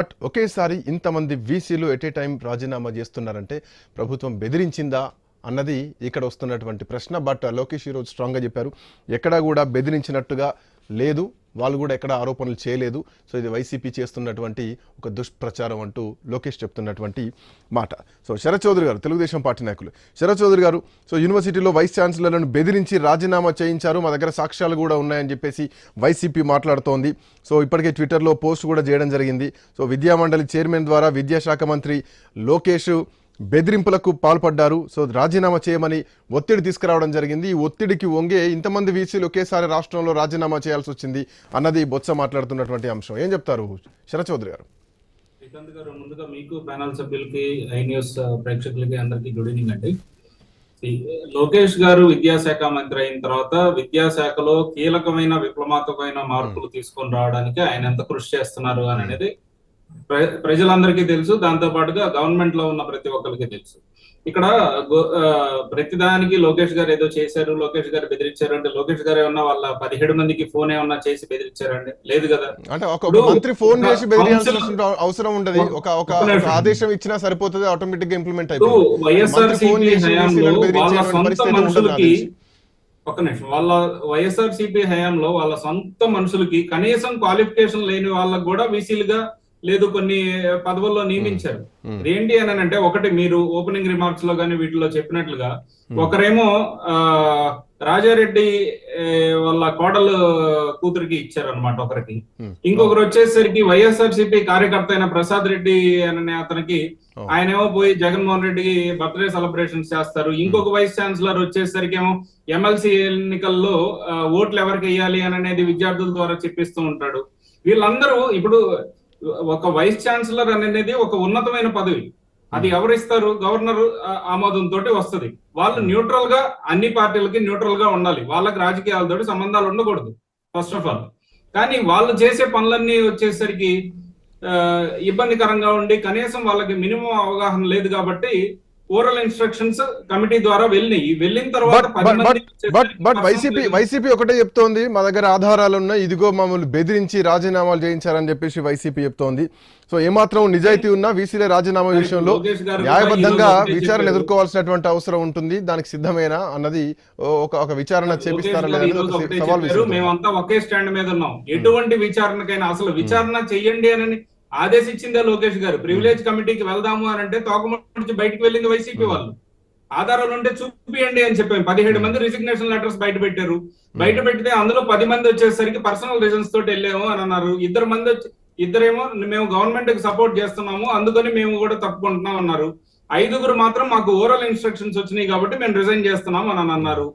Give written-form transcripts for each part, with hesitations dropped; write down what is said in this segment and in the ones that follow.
But ఒకేసారి ఇంతమంది వీసీలు at a time రాజీనామా చేస్తున్నారంటే ప్రభుత్వం బెదిరించిందా అన్నది ఇక్కడ వస్తున్నటువంటి ప్రశ్న. బట్ లోకేష్ ఈరోజు స్ట్రాంగ్గా చెప్పారు, ఎక్కడా కూడా బెదిరించినట్టుగా లేదు, వాళ్ళు కూడా ఎక్కడ ఆరోపణలు చేయలేదు. సో ఇది వైసీపీ చేస్తున్నటువంటి ఒక దుష్ప్రచారం అంటూ లోకేష్ చెప్తున్నటువంటి మాట. సో శరత్ చౌదరి గారు, తెలుగుదేశం పార్టీ నాయకులు. శరత్ చౌదరి గారు, సో యూనివర్సిటీలో వైస్ ఛాన్సలర్లను బెదిరించి రాజీనామా చేయించారు, మా దగ్గర సాక్ష్యాలు కూడా ఉన్నాయని చెప్పేసి వైసీపీ మాట్లాడుతోంది. సో ఇప్పటికే ట్విట్టర్లో పోస్ట్ కూడా చేయడం జరిగింది. సో విద్యామండలి చైర్మన్ ద్వారా విద్యాశాఖ మంత్రి లోకేష్ బెదిరింపులకు పాల్పడ్డారు. సో రాజీనామా చేయమని ఒత్తిడి తీసుకురావడం జరిగింది. ఈ ఒత్తిడికి వంగే ఇంతమంది వీసీలు ఒకేసారి రాష్ట్రంలో రాజీనామా చేయాల్సి వచ్చింది అన్నది బొత్స మాట్లాడుతున్నటువంటి అంశం. ఏం చెప్తారు శరత్ చౌదరి గారు? శ్రీకాంత్ గారు, ముందుగా మీకు ప్యానల్ సభ్యులకి, ఐ న్యూస్ ప్రేక్షకులకి అందరికీ గుడ్ ఈవినింగ్ అండి. లోకేష్ గారు విద్యాశాఖ మంత్రి అయిన తర్వాత విద్యాశాఖలో కీలకమైన విప్లవాత్మకమైన మార్పులు తీసుకొని రావడానికి ఆయన ఎంత కృషి చేస్తున్నారు అని అనేది ప్రజలందరికీ తెలుసు. దాంతో పాటుగా గవర్నమెంట్ లో ఉన్న ప్రతి ఒక్కరికి తెలుసు. ఇక్కడ ప్రతిదానికి లోకేష్ గారు ఏదో చేశారు, లోకేష్ గారు బెదిరించారు అంటే లోకేష్ గారు ఏమన్నా వాళ్ళ 17 మందికి ఫోన్ ఏమన్నా చేసి బెదిరించారండి? లేదు కదా. అంటే ఒక మంత్రి ఫోన్ చేసి బెదిరించాల్సిన అవసరం ఉండదు, ఒక ఆదేశం ఇచ్చినా సరిపోతుంది, ఆటోమేటిక్ గా ఇంప్లిమెంట్ అయిపోతుంది. వైఎస్ఆర్సీపీ హయాంలో వాళ్ళ సొంత మనుషులకి వాళ్ళ వైఎస్ఆర్సీపీ హయాంలో వాళ్ళ సొంత మనుషులకి కనీసం క్వాలిఫికేషన్ లేని వాళ్ళకు కూడా వీసీలుగా లేదు కొన్ని పదవుల్లో నియమించారు. ఏంటి అని అంటే, ఒకటి మీరు ఓపెనింగ్ రిమార్క్స్ లో కానీ వీటిలో చెప్పినట్లుగా, ఒకరేమో రాజారెడ్డి వాళ్ళ కోడలు కూతురికి ఇచ్చారనమాట ఒకరికి. ఇంకొకరు వచ్చేసరికి వైఎస్ఆర్సీపీ కార్యకర్త అయిన ప్రసాద్ రెడ్డి అనే అతనికి ఆయనేమో పోయి జగన్మోహన్ రెడ్డికి బర్త్డే సెలబ్రేషన్స్ చేస్తారు. ఇంకొక వైస్ ఛాన్సలర్ వచ్చేసరికి ఏమో ఎమ్మెల్సీ ఎన్నికల్లో ఓట్లు ఎవరికి వేయాలి అని అనేది విద్యార్థుల ద్వారా చెప్పిస్తూ ఉంటాడు. వీళ్ళందరూ ఇప్పుడు ఒక వైస్ ఛాన్సలర్ అనేది ఒక ఉన్నతమైన పదవి, అది ఎవరిస్తారు? గవర్నర్ ఆమోదంతో వస్తుంది. వాళ్ళు న్యూట్రల్ గా అన్ని పార్టీలకి న్యూట్రల్ గా ఉండాలి, వాళ్ళకి రాజకీయాలతో సంబంధాలు ఉండకూడదు ఫస్ట్ ఆఫ్ ఆల్. కానీ వాళ్ళు చేసే పనులన్నీ వచ్చేసరికి ఇబ్బందికరంగా ఉండి కనీసం వాళ్ళకి మినిమం అవగాహన లేదు. కాబట్టి ఓరల్ ఇన్స్ట్రక్షన్స్ కమిటీ ద్వారా వెళ్ళిన తర్వాత వైసీపీ ఒకటే చెప్తోంది, మా దగ్గర ఆధారాలు ఉన్నాయి, ఇదిగో మమ్మల్ని బెదిరించి రాజీనామాలు చేయించారని చెప్పేసి వైసీపీ చెప్తోంది. సో ఏమాత్రం నిజాయితీ ఉన్నా వీసీల రాజీనామా విషయంలో న్యాయబద్ధంగా విచారణ ఎదుర్కోవాల్సినటువంటి అవసరం ఉంటుంది, దానికి సిద్ధమేనా అన్నది ఒక విచారణ చేపిస్తారా లేదా సవాల్. మేమంతా ఒకే స్టాండ్ మీద ఉన్నాం. ఎటువంటి విచారణకైనా అసలు విచారణ చెయ్యండి అని ఆదేశించిందే లోకేష్ గారు. ప్రివిలేజ్ కమిటీకి వెళ్దాము అని అంటే తోకముడిచి బయటకు వెళ్ళింది వైసీపీ వాళ్ళు. ఆధారాలు ఉంటే చూపియండి అని చెప్పాము. 17 మంది రిజిగ్నేషన్ లెటర్స్ బయట పెట్టారు. బయట పెడితే అందులో 10 మంది వచ్చేసరికి పర్సనల్ రీజన్స్ తోటి వెళ్ళాము అని అన్నారు. ఇద్దరేమో మేము గవర్నమెంట్ కి సపోర్ట్ చేస్తున్నాము అందుకని మేము కూడా తప్పుకుంటున్నాం అన్నారు. 5గురు మాత్రం మాకు ఓరల్ ఇన్స్ట్రక్షన్స్ వచ్చినాయి కాబట్టి మేము రిజైన్ చేస్తున్నాం అని అన్నారు.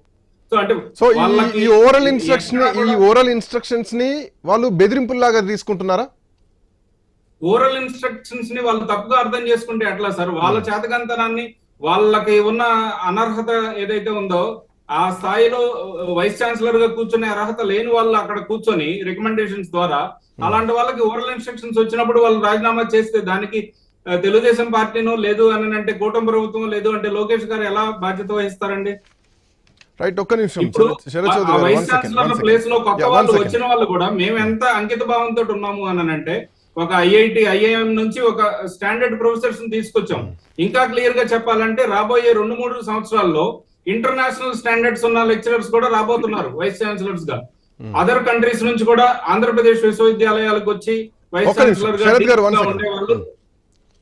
సో ఈ ఓరల్ ఇన్స్ట్రక్షన్స్ ని వాళ్ళు బెదిరింపుల్లాగా తీసుకుంటున్నారా? ఓరల్ ఇన్స్ట్రక్షన్స్ ని వాళ్ళు తప్పుగా అర్థం చేసుకుంటే ఎట్లా సార్? వాళ్ళ చేతకంతనాన్ని, వాళ్ళకి ఉన్న అనర్హత ఏదైతే ఉందో ఆ స్థాయిలో వైస్ ఛాన్సలర్ గా కూర్చునే అర్హత లేని వాళ్ళు అక్కడ కూర్చొని రికమెండేషన్స్ ద్వారా అలాంటి వాళ్ళకి ఓరల్ ఇన్స్ట్రక్షన్స్ వచ్చినప్పుడు వాళ్ళు రాజీనామా చేస్తే దానికి తెలుగుదేశం పార్టీనో లేదు అని అంటే కూటమి ప్రభుత్వం లేదు అంటే లోకేష్ గారు ఎలా బాధ్యత వహిస్తారండి? రైట్, ఒక్క నిమిషం. వైస్ ఛాన్సలర్ ప్లేస్ లో కొత్త వాళ్ళు వచ్చిన వాళ్ళు కూడా మేము ఎంత అంకిత భావంతో ఉన్నాము అని అంటే, ఒక ఐఐటి ఐఐఎం నుంచి ఒక స్టాండర్డ్ ప్రొఫెసర్స్ తీసుకొచ్చాం. ఇంకా క్లియర్ గా చెప్పాలంటే రాబోయే 2-3 సంవత్సరాల్లో ఇంటర్నేషనల్ స్టాండర్డ్స్ ఉన్న లెక్చరర్స్ కూడా రాబోతున్నారు వైస్ ఛాన్సలర్స్ గా. అదర్ కంట్రీస్ నుంచి కూడా ఆంధ్రప్రదేశ్ విశ్వవిద్యాలయాలకు వచ్చి వైస్ ఛాన్సలర్ గా ఉండేవాళ్ళు.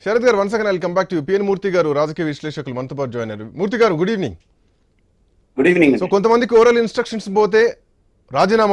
శరత్ గారు, 1 second, I will come back to you. P N Murthy గారు, రాజకీయ విశ్లేషకులు మనతో పాటు జాయిన్ అయ్యారు. మూర్తి గారు, good evening. Good evening. So కొంతమందికి ఓరల్ ఇన్స్ట్రక్షన్స్ పోతే రాజీనామా